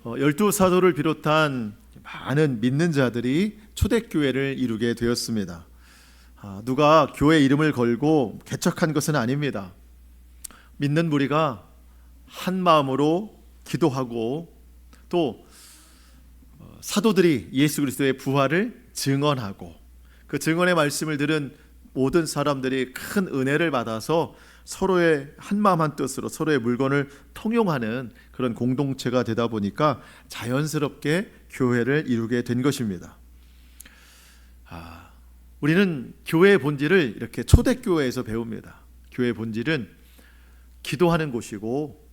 열두 사도를 비롯한 많은 믿는 자들이 초대교회를 이루게 되었습니다. 누가 교회 이름을 걸고 개척한 것은 아닙니다. 믿는 무리가 한 마음으로 기도하고 또 사도들이 예수 그리스도의 부활을 증언하고 그 증언의 말씀을 들은 모든 사람들이 큰 은혜를 받아서 서로의 한마음 한뜻으로 서로의 물건을 통용하는 그런 공동체가 되다 보니까 자연스럽게 교회를 이루게 된 것입니다. 우리는 교회의 본질을 이렇게 초대교회에서 배웁니다. 교회의 본질은 기도하는 곳이고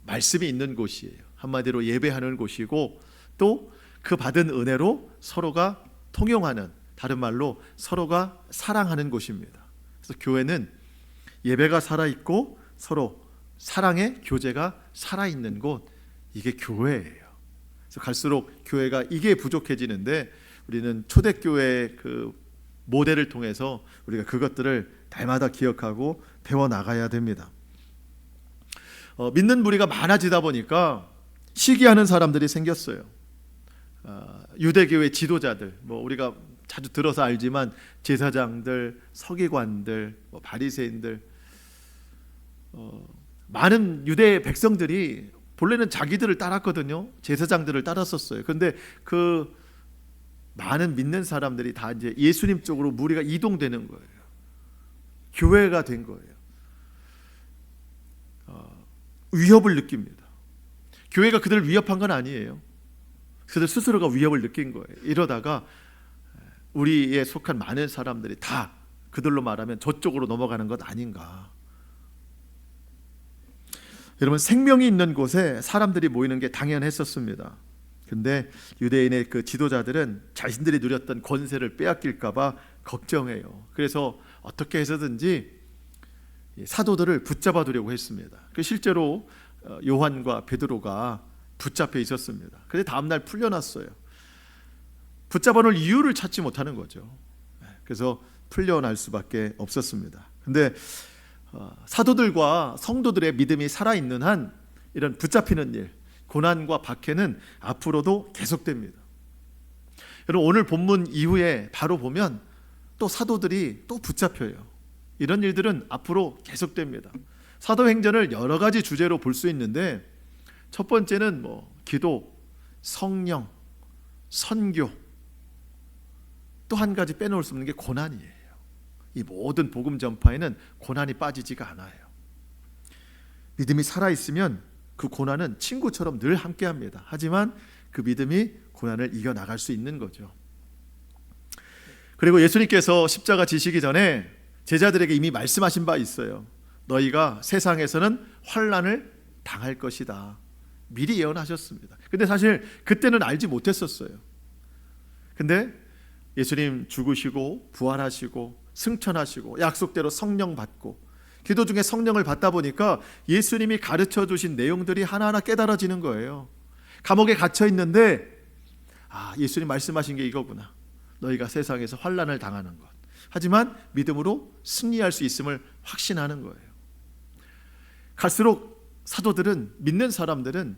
말씀이 있는 곳이에요. 한마디로 예배하는 곳이고 또 그 받은 은혜로 서로가 통용하는, 다른 말로 서로가 사랑하는 곳입니다. 그래서 교회는 예배가 살아있고 서로 사랑의 교제가 살아있는 곳, 이게 교회예요. 그래서 갈수록 교회가 이게 부족해지는데 우리는 초대교회의 그 모델을 통해서 우리가 그것들을 날마다 기억하고 배워나가야 됩니다. 믿는 무리가 많아지다 보니까 시기하는 사람들이 생겼어요. 유대교회 지도자들, 우리가 자주 들어서 알지만 제사장들, 서기관들, 바리새인들, 많은 유대 백성들이 본래는 자기들을 따랐거든요. 제사장들을 따랐었어요. 그런데 그 많은 믿는 사람들이 다 이제 예수님 쪽으로 무리가 이동되는 거예요. 교회가 된 거예요. 위협을 느낍니다. 교회가 그들을 위협한 건 아니에요. 그들 스스로가 위협을 느낀 거예요. 이러다가 우리에 속한 많은 사람들이 다 그들로 말하면 저쪽으로 넘어가는 것 아닌가. 여러분, 생명이 있는 곳에 사람들이 모이는 게 당연했었습니다. 근데 유대인의 그 지도자들은 자신들이 누렸던 권세를 빼앗길까 봐 걱정해요. 그래서 어떻게 해서든지 사도들을 붙잡아 두려고 했습니다. 실제로 요한과 베드로가 붙잡혀 있었습니다. 그런데 다음날 풀려났어요. 붙잡아 놓을 이유를 찾지 못하는 거죠. 그래서 풀려날 수밖에 없었습니다. 그런데 사도들과 성도들의 믿음이 살아있는 한 이런 붙잡히는 일, 고난과 박해는 앞으로도 계속됩니다. 여러분, 오늘 본문 이후에 바로 보면 또 사도들이 또 붙잡혀요. 이런 일들은 앞으로 계속됩니다. 사도행전을 여러 가지 주제로 볼 수 있는데 첫 번째는 기도, 성령, 선교, 또 한 가지 빼놓을 수 없는 게 고난이에요. 이 모든 복음 전파에는 고난이 빠지지가 않아요. 믿음이 살아있으면 그 고난은 친구처럼 늘 함께합니다. 하지만 그 믿음이 고난을 이겨나갈 수 있는 거죠. 그리고 예수님께서 십자가 지시기 전에 제자들에게 이미 말씀하신 바 있어요. 너희가 세상에서는 환난을 당할 것이다. 미리 예언하셨습니다. 근데 사실 그때는 알지 못했었어요. 근데 예수님 죽으시고 부활하시고 승천하시고 약속대로 성령 받고 기도 중에 성령을 받다 보니까 예수님이 가르쳐 주신 내용들이 하나하나 깨달아지는 거예요. 감옥에 갇혀 있는데 예수님 말씀하신 게 이거구나. 너희가 세상에서 환난을 당하는 것. 하지만 믿음으로 승리할 수 있음을 확신하는 거예요. 갈수록 사도들은, 믿는 사람들은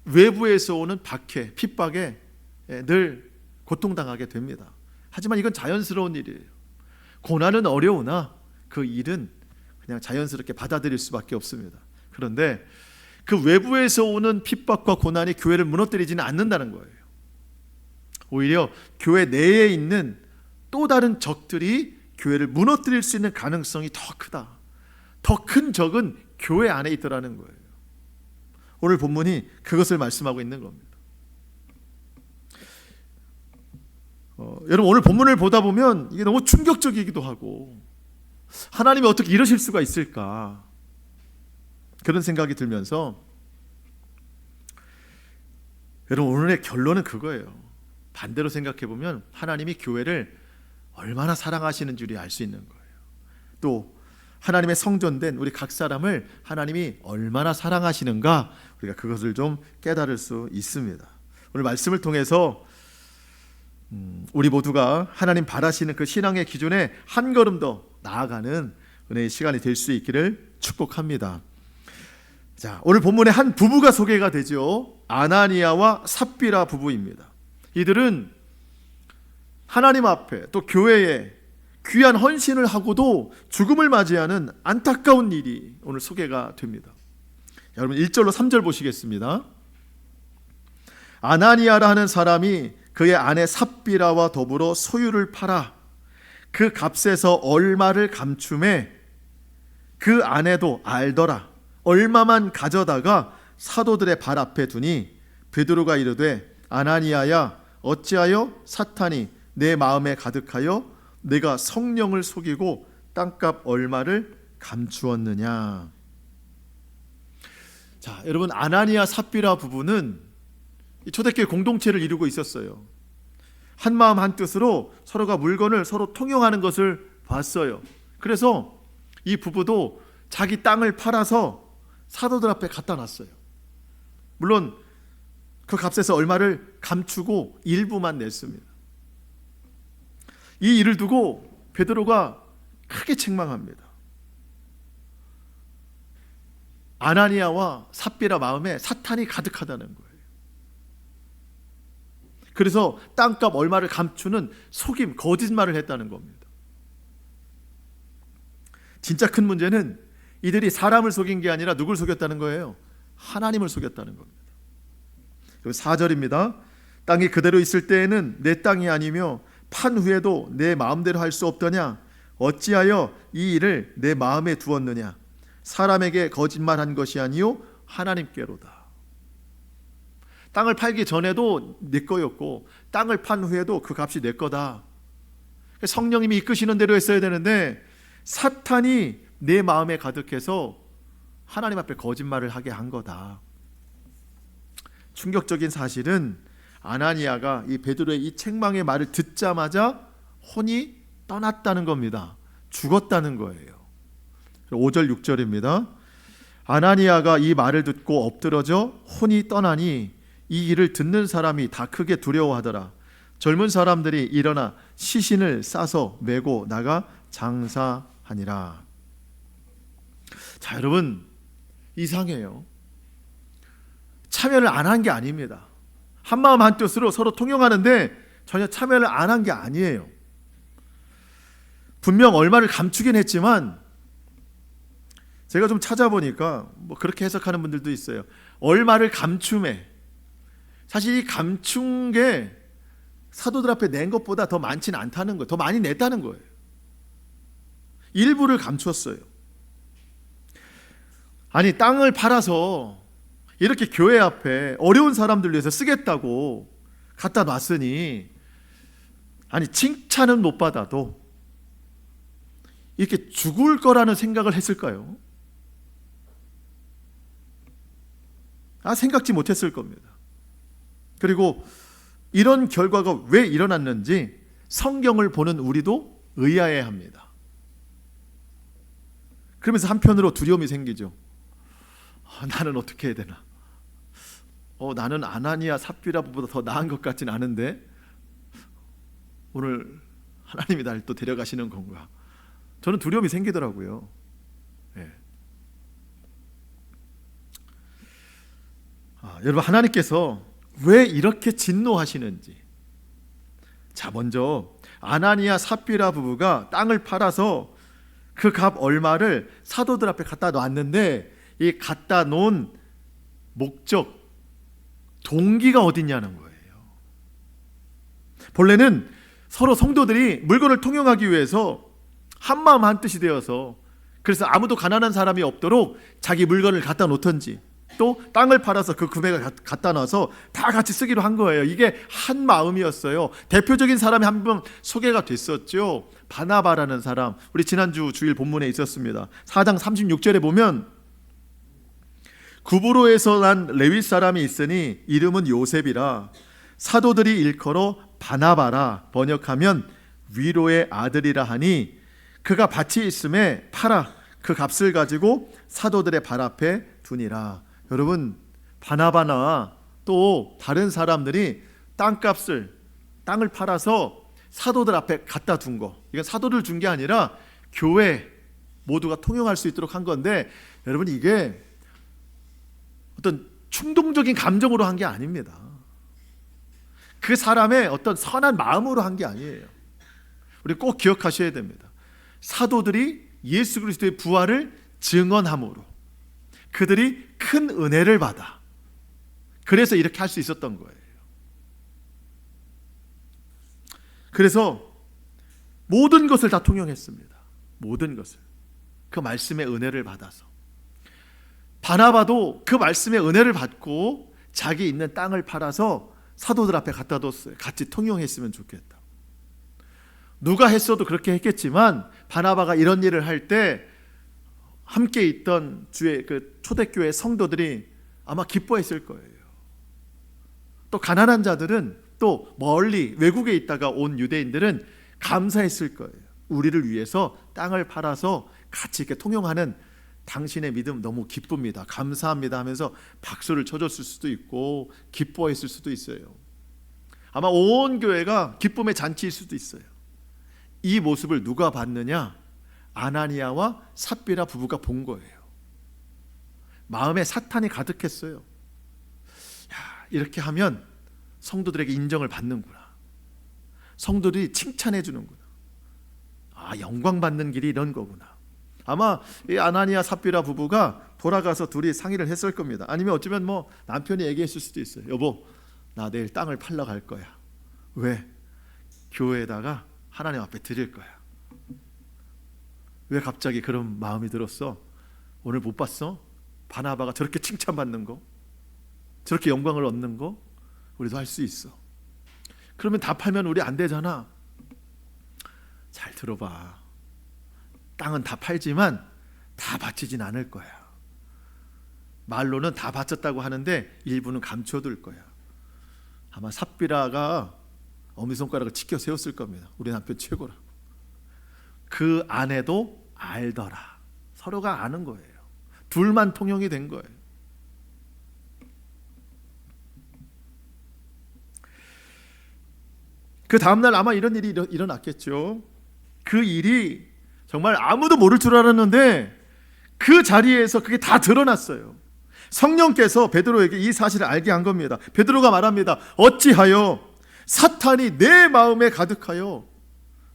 외부에서 오는 박해, 핍박에 늘 고통당하게 됩니다. 하지만 이건 자연스러운 일이에요. 고난은 어려우나 그 일은 그냥 자연스럽게 받아들일 수밖에 없습니다. 그런데 그 외부에서 오는 핍박과 고난이 교회를 무너뜨리지는 않는다는 거예요. 오히려 교회 내에 있는 또 다른 적들이 교회를 무너뜨릴 수 있는 가능성이 더 크다. 더 큰 적은 교회 안에 있더라는 거예요. 오늘 본문이 그것을 말씀하고 있는 겁니다. 여러분, 오늘 본문을 보다 보면 이게 너무 충격적이기도 하고 하나님이 어떻게 이러실 수가 있을까, 그런 생각이 들면서 여러분, 오늘의 결론은 그거예요. 반대로 생각해 보면 하나님이 교회를 얼마나 사랑하시는 줄이 알 수 있는 거예요. 또 하나님의 성전된 우리 각 사람을 하나님이 얼마나 사랑하시는가, 우리가 그것을 좀 깨달을 수 있습니다. 오늘 말씀을 통해서 우리 모두가 하나님 바라시는 그 신앙의 기준에 한 걸음 더 나아가는 은혜의 시간이 될 수 있기를 축복합니다. 자, 오늘 본문에 한 부부가 소개가 되죠. 아나니아와 삽비라 부부입니다. 이들은 하나님 앞에 또 교회에 귀한 헌신을 하고도 죽음을 맞이하는 안타까운 일이 오늘 소개가 됩니다. 여러분 1절로 3절 보시겠습니다. 아나니아라 하는 사람이 그의 아내 삽비라와 더불어 소유를 팔아 그 값에서 얼마를 감춤해 그 아내도 알더라. 얼마만 가져다가 사도들의 발 앞에 두니 베드로가 이르되 아나니아야 어찌하여 사탄이 내 마음에 가득하여 내가 성령을 속이고 땅값 얼마를 감추었느냐. 자, 여러분 아나니아 삽비라 부부는 초대교회 공동체를 이루고 있었어요. 한마음 한뜻으로 서로가 물건을 서로 통용하는 것을 봤어요. 그래서 이 부부도 자기 땅을 팔아서 사도들 앞에 갖다 놨어요. 물론 그 값에서 얼마를 감추고 일부만 냈습니다. 이 일을 두고 베드로가 크게 책망합니다. 아나니아와 삽비라 마음에 사탄이 가득하다는 거예요. 그래서 땅값 얼마를 감추는 속임, 거짓말을 했다는 겁니다. 진짜 큰 문제는 이들이 사람을 속인 게 아니라 누굴 속였다는 거예요? 하나님을 속였다는 겁니다. 4절입니다. 땅이 그대로 있을 때에는 내 땅이 아니며 판 후에도 내 마음대로 할 수 없더냐? 어찌하여 이 일을 내 마음에 두었느냐? 사람에게 거짓말한 것이 아니요 하나님께로다. 땅을 팔기 전에도 내 거였고 땅을 판 후에도 그 값이 내 거다. 성령님이 이끄시는 대로 했어야 되는데 사탄이 내 마음에 가득해서 하나님 앞에 거짓말을 하게 한 거다. 충격적인 사실은 아나니아가 이 베드로의 이 책망의 말을 듣자마자 혼이 떠났다는 겁니다. 죽었다는 거예요. 5절 6절입니다. 아나니아가 이 말을 듣고 엎드러져 혼이 떠나니 이 일을 듣는 사람이 다 크게 두려워하더라. 젊은 사람들이 일어나 시신을 싸서 메고 나가 장사하니라. 자, 여러분 이상해요. 참여를 안 한 게 아닙니다. 한마음 한뜻으로 서로 통용하는데 전혀 참여를 안 한 게 아니에요. 분명 얼마를 감추긴 했지만 제가 좀 찾아보니까 뭐 그렇게 해석하는 분들도 있어요. 얼마를 감춤해. 사실 이 감춘 게 사도들 앞에 낸 것보다 더 많지는 않다는 거예요. 더 많이 냈다는 거예요. 일부를 감추었어요. 아니 땅을 팔아서 이렇게 교회 앞에 어려운 사람들 위해서 쓰겠다고 갖다 놨으니 아니 칭찬은 못 받아도 이렇게 죽을 거라는 생각을 했을까요? 생각지 못했을 겁니다. 그리고 이런 결과가 왜 일어났는지 성경을 보는 우리도 의아해 합니다. 그러면서 한편으로 두려움이 생기죠. 나는 어떻게 해야 되나? 나는 아나니아 삽비라 부보다 더 나은 것 같진 않은데 오늘 하나님이 날 또 데려가시는 건가? 저는 두려움이 생기더라고요. 네. 여러분 하나님께서 왜 이렇게 진노하시는지. 자, 먼저 아나니아 삽비라 부부가 땅을 팔아서 그 값 얼마를 사도들 앞에 갖다 놨는데 이 갖다 놓은 목적, 동기가 어딨냐는 거예요. 본래는 서로 성도들이 물건을 통용하기 위해서 한마음 한뜻이 되어서 그래서 아무도 가난한 사람이 없도록 자기 물건을 갖다 놓던지 또 땅을 팔아서 그 금액을 갖다 놔서 다 같이 쓰기로 한 거예요. 이게 한 마음이었어요. 대표적인 사람이 한 명 소개가 됐었죠. 바나바라는 사람. 우리 지난주 주일 본문에 있었습니다. 4장 36절에 보면 구브로에서 난 레위 사람이 있으니 이름은 요셉이라 사도들이 일컬어 바나바라 번역하면 위로의 아들이라 하니 그가 밭이 있음에 팔아 그 값을 가지고 사도들의 발 앞에 두니라. 여러분 바나바나 또 다른 사람들이 땅을 팔아서 사도들 앞에 갖다 둔 거, 이건 사도를 준 게 아니라 교회 모두가 통용할 수 있도록 한 건데 여러분 이게 어떤 충동적인 감정으로 한 게 아닙니다. 그 사람의 어떤 선한 마음으로 한 게 아니에요. 우리 꼭 기억하셔야 됩니다. 사도들이 예수 그리스도의 부활을 증언함으로 그들이 큰 은혜를 받아 그래서 이렇게 할 수 있었던 거예요. 그래서 모든 것을 다 통용했습니다. 모든 것을. 그 말씀의 은혜를 받아서. 바나바도 그 말씀의 은혜를 받고 자기 있는 땅을 팔아서 사도들 앞에 갖다 뒀어요. 같이 통용했으면 좋겠다. 누가 했어도 그렇게 했겠지만 바나바가 이런 일을 할 때 함께 있던 주의 그 초대교회 성도들이 아마 기뻐했을 거예요. 또 가난한 자들은 또 멀리 외국에 있다가 온 유대인들은 감사했을 거예요. 우리를 위해서 땅을 팔아서 같이 이렇게 통용하는 당신의 믿음 너무 기쁩니다. 감사합니다 하면서 박수를 쳐줬을 수도 있고 기뻐했을 수도 있어요. 아마 온 교회가 기쁨의 잔치일 수도 있어요. 이 모습을 누가 봤느냐? 아나니아와 삽비라 부부가 본 거예요. 마음에 사탄이 가득했어요. 야, 이렇게 하면 성도들에게 인정을 받는구나. 성도들이 칭찬해 주는구나. 아, 영광 받는 길이 이런 거구나. 아마 이 아나니아 삽비라 부부가 돌아가서 둘이 상의를 했을 겁니다. 아니면 어쩌면 뭐 남편이 얘기했을 수도 있어요. 여보, 나 내일 땅을 팔러 갈 거야. 왜? 교회에다가 하나님 앞에 드릴 거야. 왜 갑자기 그런 마음이 들었어? 오늘 못 봤어? 바나바가 저렇게 칭찬받는 거, 저렇게 영광을 얻는 거 우리도 할 수 있어. 그러면 다 팔면 우리 안 되잖아. 잘 들어봐. 땅은 다 팔지만 다 바치진 않을 거야. 말로는 다 바쳤다고 하는데 일부는 감춰둘 거야. 아마 삽비라가 엄지손가락을 치켜 세웠을 겁니다. 우리 남편 최고라. 그 아내도 알더라. 서로가 아는 거예요. 둘만 통용이 된 거예요. 그 다음날 아마 이런 일이 일어났겠죠. 그 일이 정말 아무도 모를 줄 알았는데 그 자리에서 그게 다 드러났어요. 성령께서 베드로에게 이 사실을 알게 한 겁니다. 베드로가 말합니다. 어찌하여 사탄이 내 마음에 가득하여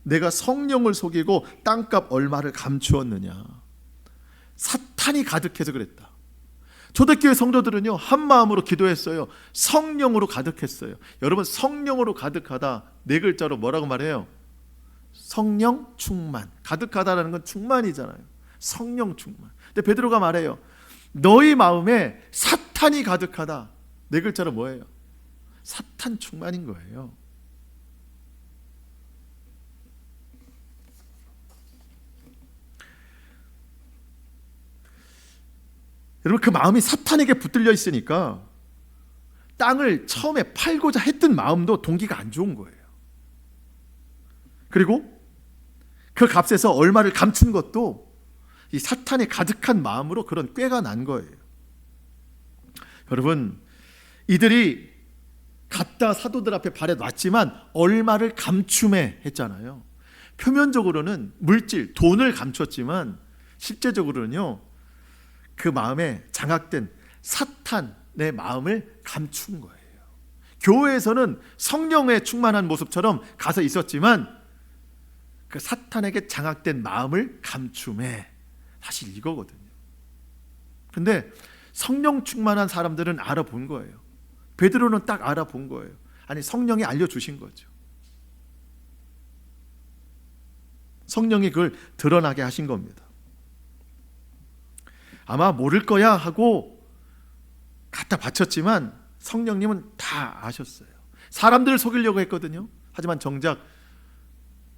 내가 성령을 속이고 땅값 얼마를 감추었느냐. 사탄이 가득해서 그랬다. 초대교회 성도들은요, 한 마음으로 기도했어요. 성령으로 가득했어요. 여러분, 성령으로 가득하다 네 글자로 뭐라고 말해요? 성령 충만. 가득하다라는 건 충만이잖아요. 성령 충만. 근데 베드로가 말해요. 너희 마음에 사탄이 가득하다. 네 글자로 뭐예요? 사탄 충만인 거예요. 여러분, 그 마음이 사탄에게 붙들려 있으니까 땅을 처음에 팔고자 했던 마음도 동기가 안 좋은 거예요. 그리고 그 값에서 얼마를 감춘 것도 이 사탄이 가득한 마음으로 그런 꾀가 난 거예요. 여러분, 이들이 갖다 사도들 앞에 발에 놨지만 얼마를 감춤해 했잖아요. 표면적으로는 물질, 돈을 감췄지만 실제적으로는요, 그 마음에 장악된 사탄의 마음을 감춘 거예요. 교회에서는 성령에 충만한 모습처럼 가서 있었지만 그 사탄에게 장악된 마음을 감춤해. 사실 이거거든요. 근데 성령 충만한 사람들은 알아본 거예요. 베드로는 딱 알아본 거예요. 아니, 성령이 알려주신 거죠. 성령이 그걸 드러나게 하신 겁니다. 아마 모를 거야 하고 갖다 바쳤지만 성령님은 다 아셨어요. 사람들을 속이려고 했거든요. 하지만 정작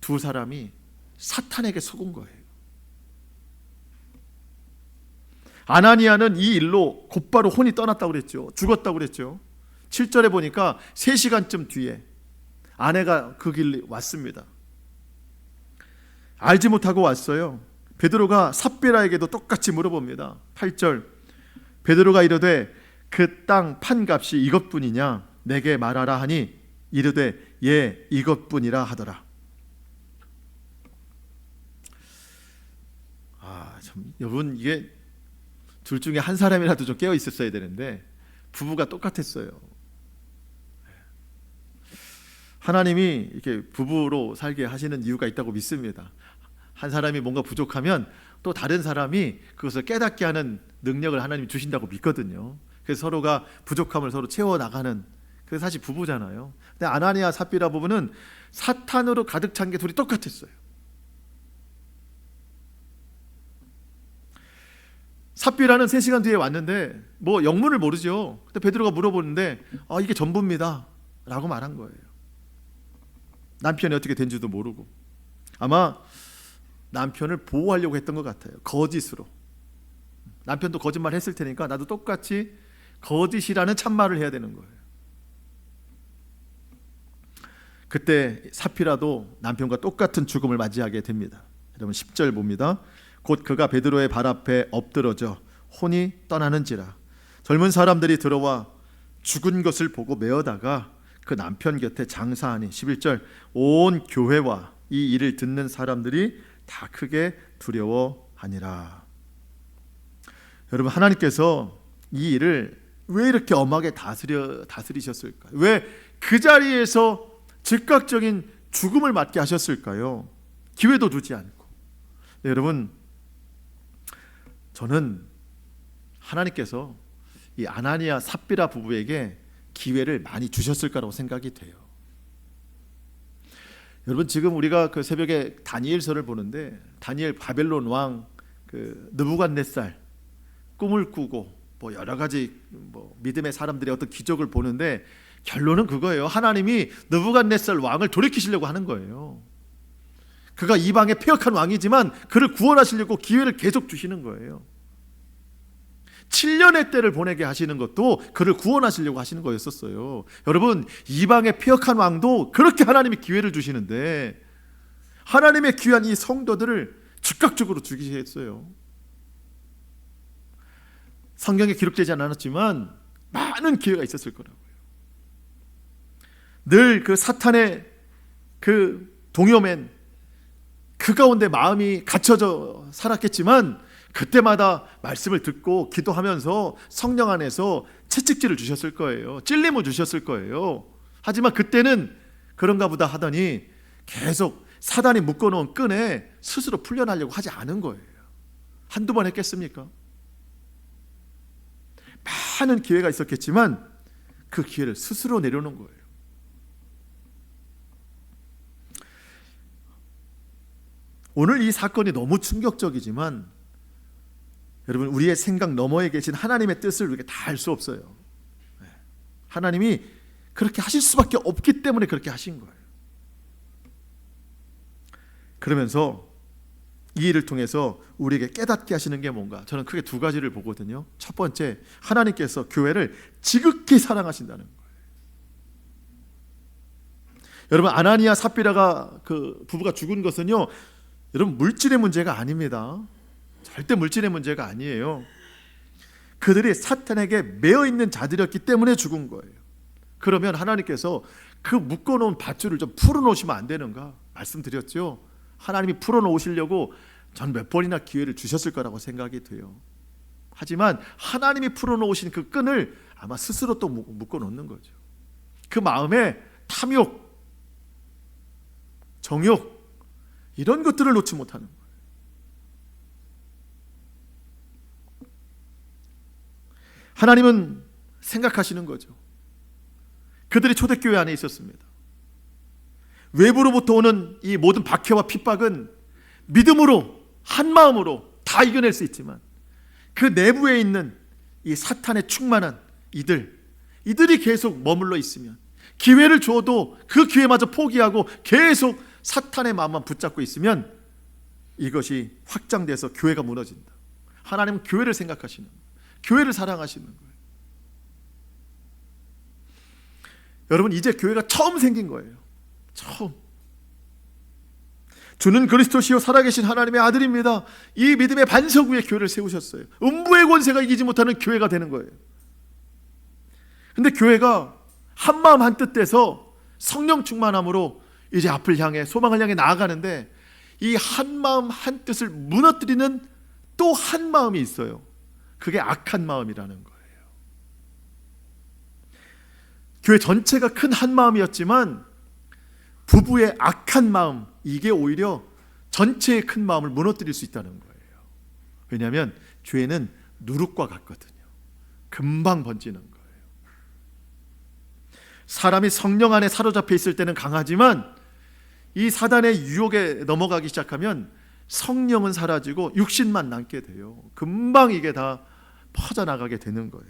두 사람이 사탄에게 속은 거예요. 아나니아는 이 일로 곧바로 혼이 떠났다고 그랬죠. 죽었다고 그랬죠. 7절에 보니까 3시간쯤 뒤에 아내가 그 길 왔습니다. 알지 못하고 왔어요. 베드로가 삽비라에게도 똑같이 물어봅니다. 8절, 베드로가 이르되 그 땅 판 값이 이것뿐이냐? 내게 말하라 하니 이르되 예, 이것뿐이라 하더라. 참, 여러분, 이게 둘 중에 한 사람이라도 좀 깨어 있었어야 되는데 부부가 똑같았어요. 하나님이 이렇게 부부로 살게 하시는 이유가 있다고 믿습니다. 한 사람이 뭔가 부족하면 또 다른 사람이 그것을 깨닫게 하는 능력을 하나님이 주신다고 믿거든요. 그래서 서로가 부족함을 서로 채워나가는, 그래서 사실 부부잖아요. 근데 아나니아 삽비라 부부는 사탄으로 가득 찬 게 둘이 똑같았어요. 삽비라는 3시간 뒤에 왔는데 뭐 영문을 모르죠. 근데 베드로가 물어보는데 이게 전부입니다 라고 말한 거예요. 남편이 어떻게 된지도 모르고 아마 남편을 보호하려고 했던 것 같아요. 거짓으로. 남편도 거짓말 했을 테니까 나도 똑같이 거짓이라는 참말을 해야 되는 거예요. 그때 삽비라도 남편과 똑같은 죽음을 맞이하게 됩니다. 여러분 10절 봅니다. 곧 그가 베드로의 발 앞에 엎드러져 혼이 떠나는지라 젊은 사람들이 들어와 죽은 것을 보고 메어다가 그 남편 곁에 장사하니 11절 온 교회와 이 일을 듣는 사람들이 다 크게 두려워하니라. 여러분 하나님께서 이 일을 왜 이렇게 엄하게 다스리셨을까요? 왜 그 자리에서 즉각적인 죽음을 맞게 하셨을까요? 기회도 두지 않고. 네, 여러분 저는 하나님께서 이 아나니아 삽비라 부부에게 기회를 많이 주셨을 거라고 생각이 돼요. 여러분 지금 우리가 그 새벽에 다니엘서를 보는데 다니엘 바벨론 왕 그 느부갓네살 꿈을 꾸고 뭐 여러 가지 뭐 믿음의 사람들의 어떤 기적을 보는데 결론은 그거예요. 하나님이 느부갓네살 왕을 돌이키시려고 하는 거예요. 그가 이방의 패역한 왕이지만 그를 구원하시려고 기회를 계속 주시는 거예요. 7년의 때를 보내게 하시는 것도 그를 구원하시려고 하시는 거였었어요. 여러분 이방의 패역한 왕도 그렇게 하나님이 기회를 주시는데 하나님의 귀한 이 성도들을 즉각적으로 죽이셨어요. 성경에 기록되지 않았지만 많은 기회가 있었을 거라고요. 늘 그 사탄의 그 동요맨 그 가운데 마음이 갇혀져 살았겠지만 그때마다 말씀을 듣고 기도하면서 성령 안에서 채찍질을 주셨을 거예요. 찔림을 주셨을 거예요. 하지만 그때는 그런가 보다 하더니 계속 사단이 묶어놓은 끈에 스스로 풀려나려고 하지 않은 거예요. 한두 번 했겠습니까? 많은 기회가 있었겠지만 그 기회를 스스로 내려놓은 거예요. 오늘 이 사건이 너무 충격적이지만 여러분 우리의 생각 너머에 계신 하나님의 뜻을 우리가 다 알 수 없어요. 하나님이 그렇게 하실 수밖에 없기 때문에 그렇게 하신 거예요. 그러면서 이 일을 통해서 우리에게 깨닫게 하시는 게 뭔가, 저는 크게 두 가지를 보거든요. 첫 번째, 하나님께서 교회를 지극히 사랑하신다는 거예요. 여러분 아나니아 삽비라가 그 부부가 죽은 것은요 여러분 물질의 문제가 아닙니다. 절대 물질의 문제가 아니에요. 그들이 사탄에게 매여 있는 자들이었기 때문에 죽은 거예요. 그러면 하나님께서 그 묶어놓은 밧줄을 좀 풀어놓으시면 안 되는가 말씀드렸죠. 하나님이 풀어놓으시려고 전 몇 번이나 기회를 주셨을 거라고 생각이 돼요. 하지만 하나님이 풀어놓으신 그 끈을 아마 스스로 또 묶어놓는 거죠. 그 마음에 탐욕, 정욕 이런 것들을 놓지 못하는 거예요. 하나님은 생각하시는 거죠. 그들이 초대교회 안에 있었습니다. 외부로부터 오는 이 모든 박해와 핍박은 믿음으로 한 마음으로 다 이겨낼 수 있지만 그 내부에 있는 이 사탄에 충만한 이들이 계속 머물러 있으면 기회를 줘도 그 기회마저 포기하고 계속 사탄의 마음만 붙잡고 있으면 이것이 확장돼서 교회가 무너진다. 하나님은 교회를 생각하시는 거예요. 교회를 사랑하시는 거예요. 여러분 이제 교회가 처음 생긴 거예요. 처음. 주는 그리스도시요 살아계신 하나님의 아들입니다. 이 믿음의 반석 위에 교회를 세우셨어요. 음부의 권세가 이기지 못하는 교회가 되는 거예요. 근데 교회가 한마음 한뜻 돼서 성령 충만함으로 이제 앞을 향해 소망을 향해 나아가는데 이 한마음 한뜻을 무너뜨리는 또 한 마음이 있어요. 그게 악한 마음이라는 거예요. 교회 전체가 큰 한 마음이었지만 부부의 악한 마음, 이게 오히려 전체의 큰 마음을 무너뜨릴 수 있다는 거예요. 왜냐하면 죄는 누룩과 같거든요. 금방 번지는 거예요. 사람이 성령 안에 사로잡혀 있을 때는 강하지만 이 사단의 유혹에 넘어가기 시작하면 성령은 사라지고 육신만 남게 돼요. 금방 이게 다 퍼져나가게 되는 거예요.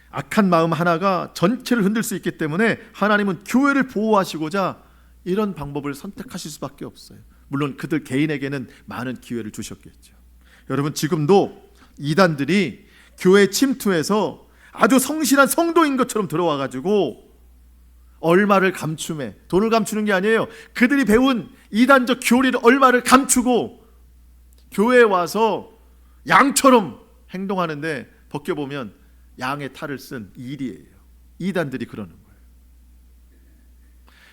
악한 마음 하나가 전체를 흔들 수 있기 때문에 하나님은 교회를 보호하시고자 이런 방법을 선택하실 수밖에 없어요. 물론 그들 개인에게는 많은 기회를 주셨겠죠. 여러분, 지금도 이단들이 교회에 침투해서 아주 성실한 성도인 것처럼 들어와가지고 얼마를 감춤해, 돈을 감추는 게 아니에요. 그들이 배운 이단적 교리를 얼마를 감추고 교회에 와서 양처럼 행동하는데 벗겨보면 양의 탈을 쓴 일이에요. 이단들이 그러는 거예요.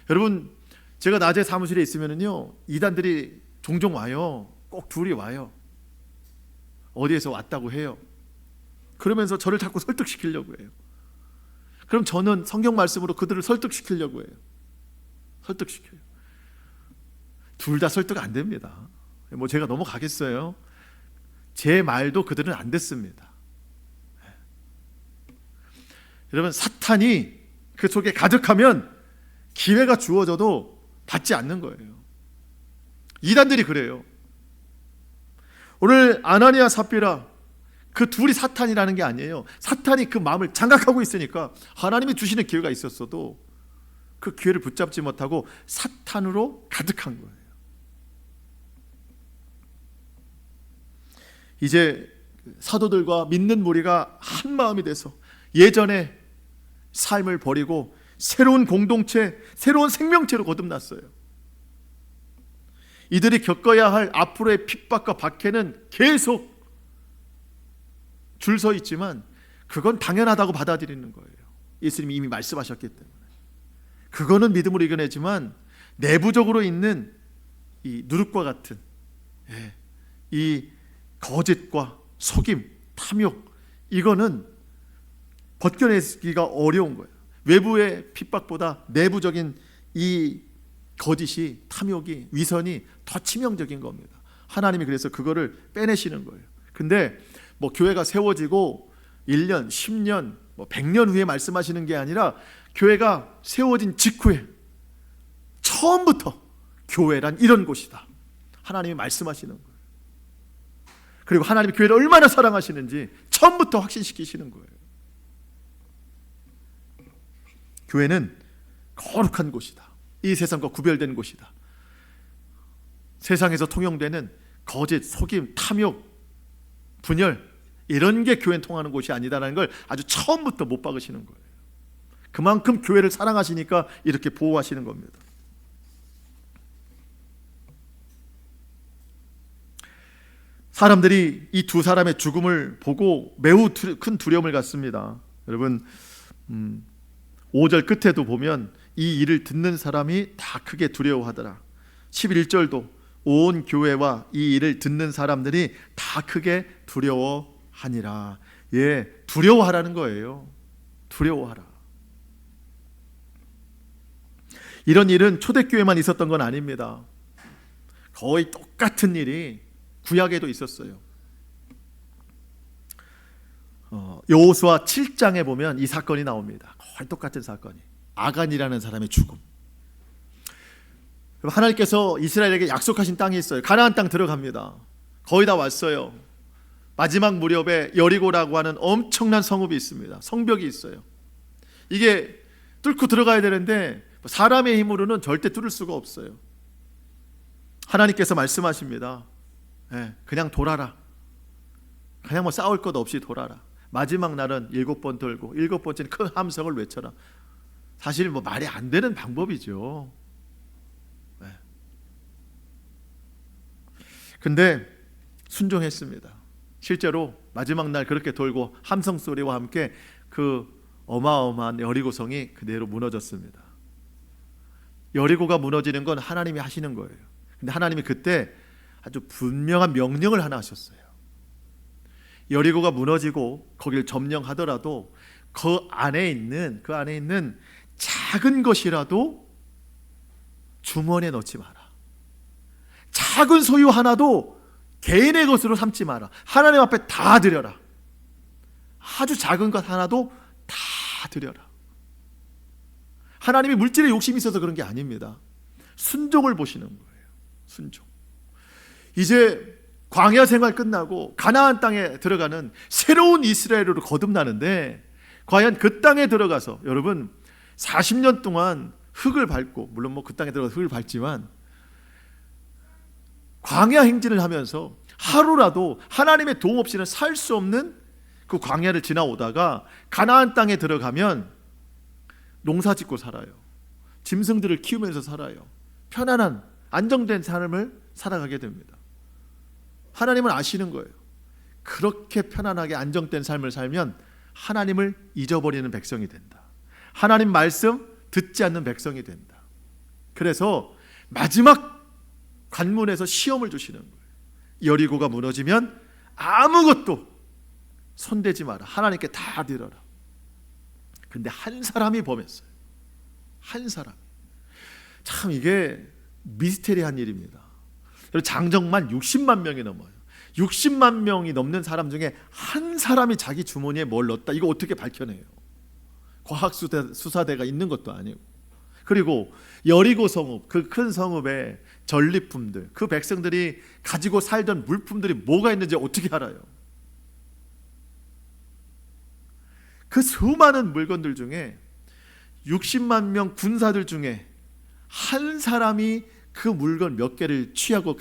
여러분, 제가 낮에 사무실에 있으면요, 이단들이 종종 와요. 꼭 둘이 와요. 어디에서 왔다고 해요. 그러면서 저를 자꾸 설득시키려고 해요. 그럼 저는 성경 말씀으로 그들을 설득시키려고 해요. 설득시켜요. 둘 다 설득 안 됩니다. 뭐 제가 넘어가겠어요? 제 말도 그들은 안 듣습니다. 여러분, 사탄이 그 속에 가득하면 기회가 주어져도 받지 않는 거예요. 이단들이 그래요. 오늘 아나니아 삽비라, 그 둘이 사탄이라는 게 아니에요. 사탄이 그 마음을 장악하고 있으니까 하나님이 주시는 기회가 있었어도 그 기회를 붙잡지 못하고 사탄으로 가득한 거예요. 이제 사도들과 믿는 무리가 한 마음이 돼서 예전의 삶을 버리고 새로운 공동체, 새로운 생명체로 거듭났어요. 이들이 겪어야 할 앞으로의 핍박과 박해는 계속 줄 서 있지만 그건 당연하다고 받아들이는 거예요. 예수님이 이미 말씀하셨기 때문에. 그거는 믿음으로 이겨내지만 내부적으로 있는 이 누룩과 같은 이 거짓과 속임, 탐욕, 이거는 벗겨내기가 어려운 거예요. 외부의 핍박보다 내부적인 이 거짓이, 탐욕이, 위선이 더 치명적인 겁니다. 하나님이 그래서 그거를 빼내시는 거예요. 근데 뭐 교회가 세워지고 1년, 10년, 뭐 100년 후에 말씀하시는 게 아니라 교회가 세워진 직후에 처음부터 교회란 이런 곳이다. 하나님이 말씀하시는 거예요. 그리고 하나님이 교회를 얼마나 사랑하시는지 처음부터 확신시키시는 거예요. 교회는 거룩한 곳이다. 이 세상과 구별된 곳이다. 세상에서 통용되는 거짓, 속임, 탐욕, 분열, 이런 게 교회는 통하는 곳이 아니다라는 걸 아주 처음부터 못 박으시는 거예요. 그만큼 교회를 사랑하시니까 이렇게 보호하시는 겁니다. 사람들이 이 두 사람의 죽음을 보고 매우 큰 두려움을 갖습니다. 여러분, 5절 끝에도 보면 이 일을 듣는 사람이 다 크게 두려워하더라. 11절도 온 교회와 이 일을 듣는 사람들이 다 크게 두려워하니라. 두려워하라는 거예요. 두려워하라. 이런 일은 초대교회만 있었던 건 아닙니다. 거의 똑같은 일이 구약에도 있었어요. 여호수아 7장에 보면 이 사건이 나옵니다. 거의 똑같은 사건이. 아간이라는 사람의 죽음. 하나님께서 이스라엘에게 약속하신 땅이 있어요. 가나안 땅 들어갑니다. 거의 다 왔어요. 마지막 무렵에 여리고라고 하는 엄청난 성읍이 있습니다. 성벽이 있어요. 이게 뚫고 들어가야 되는데 사람의 힘으로는 절대 뚫을 수가 없어요. 하나님께서 말씀하십니다. 그냥 돌아라. 그냥 뭐 싸울 것 없이 돌아라. 마지막 날은 7번 돌고 7번째는 큰 함성을 외쳐라. 사실 뭐 말이 안 되는 방법이죠. 근데 순종했습니다. 실제로 마지막 날 그렇게 돌고 함성 소리와 함께 그 어마어마한 여리고성이 그대로 무너졌습니다. 여리고가 무너지는 건 하나님이 하시는 거예요. 근데 하나님이 그때 아주 분명한 명령을 하나 하셨어요. 여리고가 무너지고 거기를 점령하더라도 그 안에 있는 작은 것이라도 주머니에 넣지 마라. 작은 소유 하나도 개인의 것으로 삼지 마라. 하나님 앞에 다 드려라. 아주 작은 것 하나도 다 드려라. 하나님이 물질에 욕심이 있어서 그런 게 아닙니다. 순종을 보시는 거예요. 순종. 이제 광야 생활 끝나고 가나안 땅에 들어가는 새로운 이스라엘으로 거듭나는데, 과연 그 땅에 들어가서 여러분 40년 동안 흙을 밟고, 물론 뭐 그 땅에 들어가서 흙을 밟지만 광야 행진을 하면서 하루라도 하나님의 도움 없이는 살 수 없는 그 광야를 지나오다가 가나안 땅에 들어가면 농사 짓고 살아요. 짐승들을 키우면서 살아요. 편안한 안정된 삶을 살아가게 됩니다. 하나님은 아시는 거예요. 그렇게 편안하게 안정된 삶을 살면 하나님을 잊어버리는 백성이 된다. 하나님 말씀 듣지 않는 백성이 된다. 그래서 마지막 관문에서 시험을 주시는 거예요. 여리고가 무너지면 아무것도 손대지 마라. 하나님께 다 드려라. 근데 한 사람이 범했어요. 한 사람. 참 이게 미스테리한 일입니다. 장정만 60만 명이 넘어요. 60만 명이 넘는 사람 중에 한 사람이 자기 주머니에 뭘 넣었다. 이거 어떻게 밝혀내요? 과학수사대가 있는 것도 아니고. 그리고 여리고 성읍, 그 큰 성읍의 전리품들, 그 백성들이 가지고 살던 물품들이 뭐가 있는지 어떻게 알아요? 그 수많은 물건들 중에 60만 명 군사들 중에 한 사람이 그 물건 몇 개를 취하고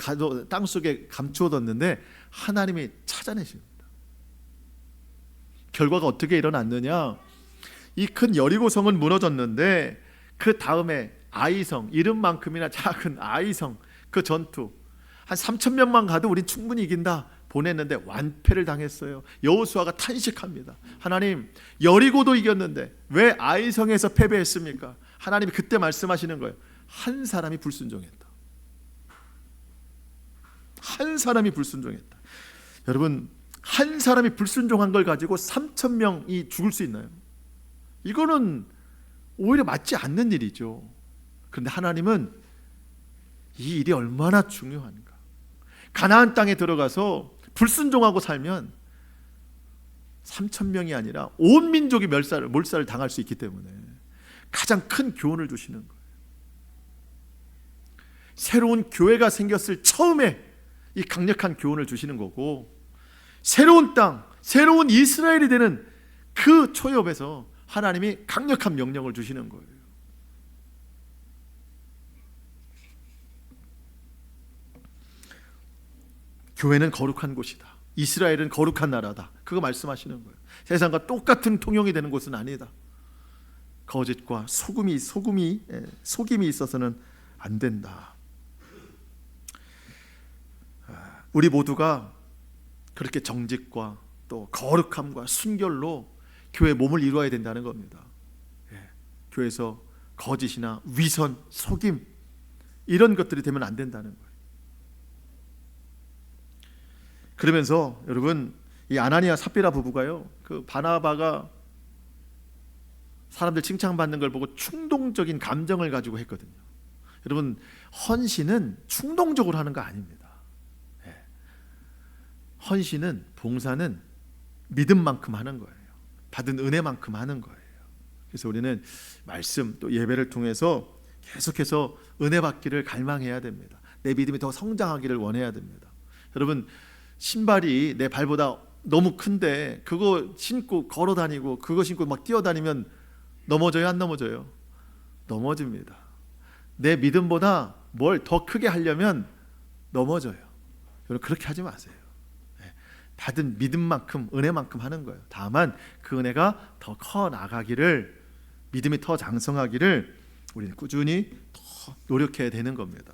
땅속에 감추어뒀는데 하나님이 찾아내십니다. 결과가 어떻게 일어났느냐? 이 큰 여리고성은 무너졌는데 그 다음에 아이성, 이름만큼이나 작은 아이성, 그 전투 한 3,000명만 가도 우린 충분히 이긴다 보냈는데 완패를 당했어요. 여호수아가 탄식합니다. 하나님, 여리고도 이겼는데 왜 아이성에서 패배했습니까? 하나님이 그때 말씀하시는 거예요. 한 사람이 불순종했다. 한 사람이 불순종했다. 여러분, 한 사람이 불순종한 걸 가지고 3,000명이 죽을 수 있나요? 이거는 오히려 맞지 않는 일이죠. 그런데 하나님은 이 일이 얼마나 중요한가. 가나안 땅에 들어가서 불순종하고 살면 3,000명이 아니라 온 민족이 몰살을 당할 수 있기 때문에 가장 큰 교훈을 주시는 거예요. 새로운 교회가 생겼을 처음에 이 강력한 교훈을 주시는 거고, 새로운 땅, 새로운 이스라엘이 되는 그 초엽에서 하나님이 강력한 명령을 주시는 거예요. 교회는 거룩한 곳이다. 이스라엘은 거룩한 나라다. 그거 말씀하시는 거예요. 세상과 똑같은 통용이 되는 곳은 아니다. 거짓과 속임이 있어서는 안 된다. 우리 모두가 그렇게 정직과 또 거룩함과 순결로 교회의 몸을 이루어야 된다는 겁니다. 교회에서 거짓이나 위선, 속임 이런 것들이 되면 안 된다는 거예요. 그러면서 여러분, 이 아나니아 삽비라 부부가요, 그 바나바가 사람들 칭찬받는 걸 보고 충동적인 감정을 가지고 했거든요. 여러분, 헌신은 충동적으로 하는 거 아닙니다. 헌신은, 봉사는 믿음만큼 하는 거예요. 받은 은혜만큼 하는 거예요. 그래서 우리는 말씀 또 예배를 통해서 계속해서 은혜 받기를 갈망해야 됩니다. 내 믿음이 더 성장하기를 원해야 됩니다. 여러분, 신발이 내 발보다 너무 큰데 그거 신고 걸어 다니고 그거 신고 막 뛰어다니면 넘어져요, 안 넘어져요? 넘어집니다. 내 믿음보다 뭘 더 크게 하려면 넘어져요. 여러분, 그렇게 하지 마세요. 받은 믿음만큼, 은혜만큼 하는 거예요. 다만 그 은혜가 더 커 나가기를, 믿음이 더 장성하기를 우리는 꾸준히 더 노력해야 되는 겁니다.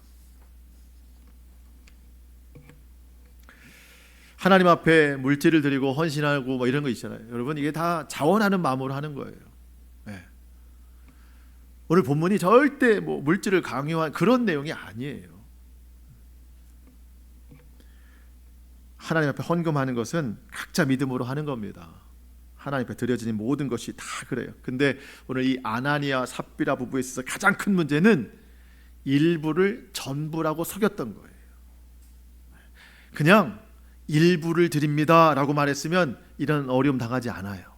하나님 앞에 물질을 드리고 헌신하고 뭐 이런 거 있잖아요. 여러분, 이게 다 자원하는 마음으로 하는 거예요. 오늘 본문이 절대 뭐 물질을 강요한 그런 내용이 아니에요. 하나님 앞에 헌금하는 것은 각자 믿음으로 하는 겁니다. 하나님 앞에 드려지는 모든 것이 다 그래요. 근데 오늘 이 아나니아 삽비라 부부에 있어서 가장 큰 문제는 일부를 전부라고 속였던 거예요. 그냥 일부를 드립니다 라고 말했으면 이런 어려움 당하지 않아요.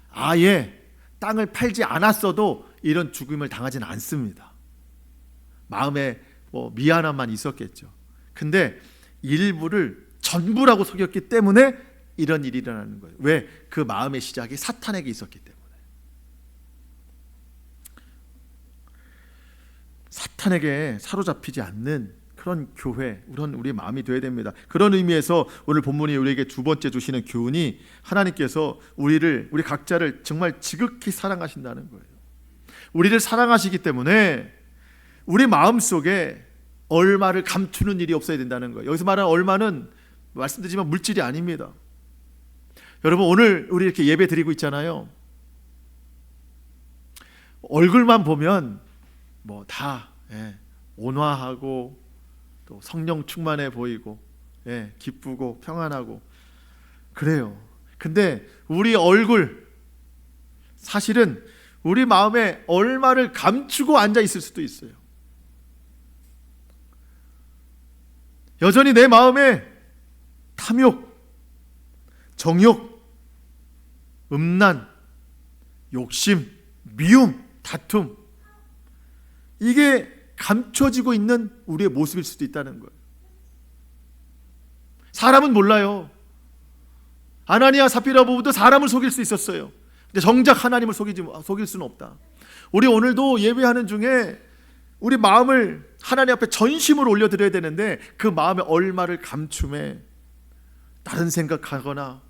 아예 땅을 팔지 않았어도 이런 죽음을 당하지는 않습니다. 마음에 미안함만 있었겠죠. 근데 일부를 전부라고 속였기 때문에 이런 일이 일어나는 거예요. 왜? 그 마음의 시작이 사탄에게 있었기 때문에. 사탄에게 사로잡히지 않는 그런 교회, 우리 마음이 되어야 됩니다. 그런 의미에서 오늘 본문이 우리에게 두 번째 주시는 교훈이 하나님께서 우리 각자를 정말 지극히 사랑하신다는 거예요. 우리를 사랑하시기 때문에 우리 마음속에 얼마를 감추는 일이 없어야 된다는 거예요. 여기서 말하는 얼마는 말씀드리지만 물질이 아닙니다. 여러분, 오늘 우리 이렇게 예배 드리고 있잖아요. 얼굴만 보면 다 온화하고 또 성령 충만해 보이고 기쁘고 평안하고 그래요. 근데 우리 얼굴 사실은 우리 마음에 얼마를 감추고 앉아 있을 수도 있어요. 여전히 내 마음에 탐욕, 정욕, 음란, 욕심, 미움, 다툼, 이게 감춰지고 있는 우리의 모습일 수도 있다는 거예요. 사람은 몰라요. 아나니아 삽비라 부부도 사람을 속일 수 있었어요. 근데 정작 하나님을 속일 수는 없다. 우리 오늘도 예배하는 중에 우리 마음을 하나님 앞에 전심으로 올려드려야 되는데 그 마음의 얼마를 감춤해 다른 생각하거나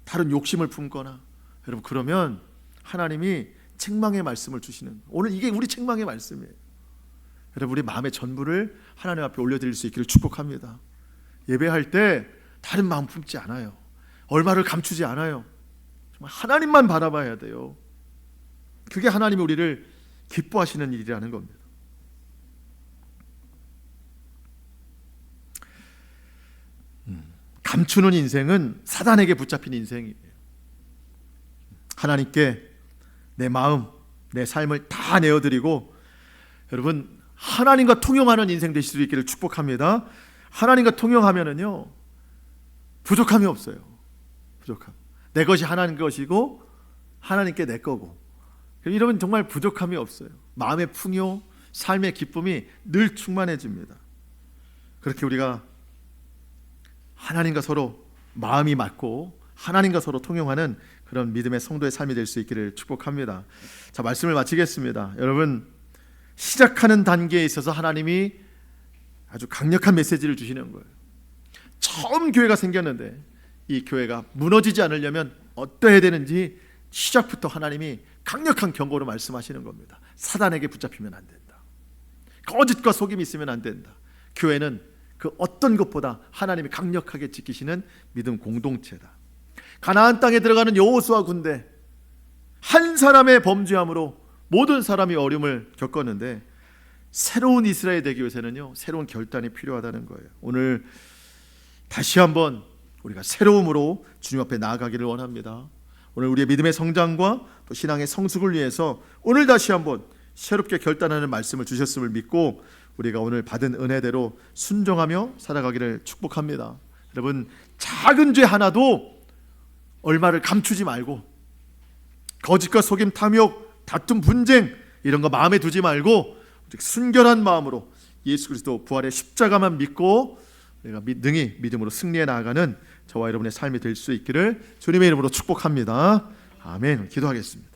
다른 욕심을 품거나, 여러분, 그러면 하나님이 책망의 말씀을 주시는, 오늘 이게 우리 책망의 말씀이에요. 여러분, 우리 마음의 전부를 하나님 앞에 올려드릴 수 있기를 축복합니다. 예배할 때 다른 마음 품지 않아요. 얼마를 감추지 않아요. 정말 하나님만 바라봐야 돼요. 그게 하나님이 우리를 기뻐하시는 일이라는 겁니다. 감추는 인생은 사단에게 붙잡힌 인생이에요. 하나님께 내 마음, 내 삶을 다 내어드리고, 여러분, 하나님과 통용하는 인생 되실 수 있기를 축복합니다. 하나님과 통용하면은요, 부족함이 없어요. 부족함. 내 것이 하나님 것이고 하나님께 내 거고, 이러면 정말 부족함이 없어요. 마음의 풍요, 삶의 기쁨이 늘 충만해집니다. 그렇게 우리가 하나님과 서로 마음이 맞고 하나님과 서로 통용하는 그런 믿음의 성도의 삶이 될 수 있기를 축복합니다. 자, 말씀을 마치겠습니다. 여러분, 시작하는 단계에 있어서 하나님이 아주 강력한 메시지를 주시는 거예요. 처음 교회가 생겼는데 이 교회가 무너지지 않으려면 어떠해야 되는지 시작부터 하나님이 강력한 경고로 말씀하시는 겁니다. 사단에게 붙잡히면 안 된다. 거짓과 속임이 있으면 안 된다. 교회는 그 어떤 것보다 하나님이 강력하게 지키시는 믿음 공동체다. 가나안 땅에 들어가는 여호수아 군대, 한 사람의 범죄함으로 모든 사람이 어려움을 겪었는데 새로운 이스라엘 되기 위해서는요, 새로운 결단이 필요하다는 거예요. 오늘 다시 한번 우리가 새로움으로 주님 앞에 나아가기를 원합니다. 오늘 우리의 믿음의 성장과 또 신앙의 성숙을 위해서 오늘 다시 한번 새롭게 결단하는 말씀을 주셨음을 믿고 우리가 오늘 받은 은혜대로 순종하며 살아가기를 축복합니다. 여러분, 작은 죄 하나도 얼마를 감추지 말고, 거짓과 속임, 탐욕, 다툼, 분쟁 이런 거 마음에 두지 말고 순결한 마음으로 예수 그리스도 부활의 십자가만 믿고 우리가 능히 믿음으로 승리해 나아가는 저와 여러분의 삶이 될 수 있기를 주님의 이름으로 축복합니다. 아멘. 기도하겠습니다.